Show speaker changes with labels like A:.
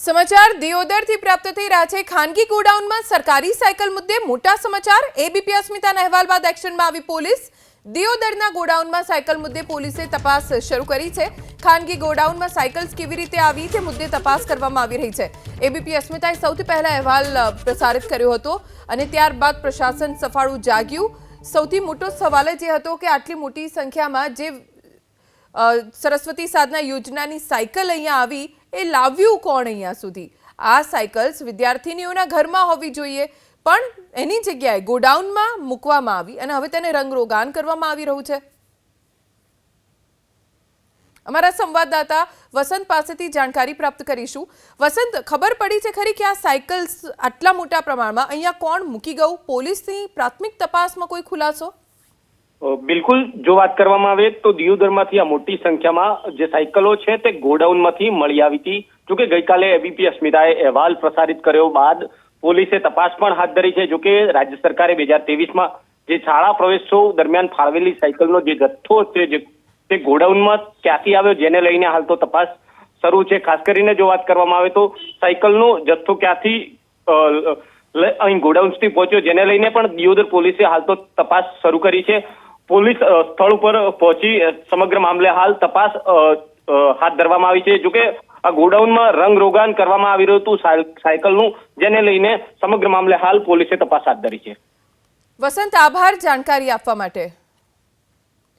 A: સમાચાર દિયોદરથી પ્રાપ્ત થઈ રહ્યા છે। ખાનગી ગોડાઉનમાં સરકારી સાયકલ મુદ્દે મોટા સમાચાર। એબીપી અસ્મિતાના અહેવાલ બાદ એક્શનમાં આવી પોલીસ। દિયોદરના ગોડાઉનમાં સાયકલ મુદ્દે પોલીસે તપાસ શરૂ કરી છે। ખાનગી ગોડાઉનમાં સાયકલ્સ કેવી રીતે આવી તે મુદ્દે તપાસ કરવામાં આવી રહી છે। એબીપી અસ્મિતાએ સૌથી પહેલા અહેવાલ પ્રસારિત કર્યો હતો અને ત્યારબાદ પ્રશાસન સફાળું જાગ્યું। સૌથી મોટો સવાલ જે હતો કે આટલી મોટી સંખ્યામાં જે સરસ્વતી સાધના યોજનાની સાયકલ અહીંયા આવી એ લાવ્યું કોણ અહીંયા સુધી? આ સાયકલ્સ વિદ્યાર્થીનીઓના ઘરમાં હોવી જોઈએ પણ એની જગ્યાએ ગોડાઉનમાં મૂકવામાં આવી અને હવે તેને રંગરોગાન કરવામાં આવી રહ્યું છે। અમારા સંવાદદાતા વસંત પાસેથી જાણકારી પ્રાપ્ત કરીશું। વસંત, ખબર પડી છે ખરી કે આ સાયકલ્સ આટલા મોટા પ્રમાણમાં અહીંયા કોણ મૂકી ગયું? પોલીસની પ્રાથમિક તપાસમાં કોઈ ખુલાસો?
B: બિલકુલ, જો વાત કરવામાં આવે તો દિયોદરમાંથી આ મોટી સંખ્યામાં જે સાયકલો છે તે ગોડાઉનમાંથી મળી આવી હતી। જોકે ગઈકાલે એબીપી અસ્મિતાએ અહેવાલ પ્રસારિત કર્યો બાદ પોલીસે તપાસ પણ હાથ ધરી છે। જોકે રાજ્ય સરકારે 2023માં જે શાળા પ્રવેશોત્સવ દરમિયાન ફાળવેલી સાયકલનો જે જથ્થો છે તે ગોડાઉનમાં ક્યાંથી આવ્યો જેને લઈને હાલ તો તપાસ શરૂ છે। ખાસ કરીને જો વાત કરવામાં આવે તો સાયકલનો જથ્થો ક્યાંથી અહીં ગોડાઉન સુધી પહોંચ્યો જેને લઈને પણ દિયોદર પોલીસે હાલ તો તપાસ શરૂ કરી છે। પોલીસ સ્થળ ઉપર પહોંચી સમગ્ર મામલે હાલ તપાસ હાથ ધરવામાં આવી છે। જોકે આ ગોડાઉનમાં રંગરોગાન કરવામાં આવી રહ્યું હતું સાયકલનું, જેને લઈને સમગ્ર મામલે હાલ પોલીસે તપાસ હાથ ધરી છે।
A: વસંત, આભાર જાણકારી આપવા માટે।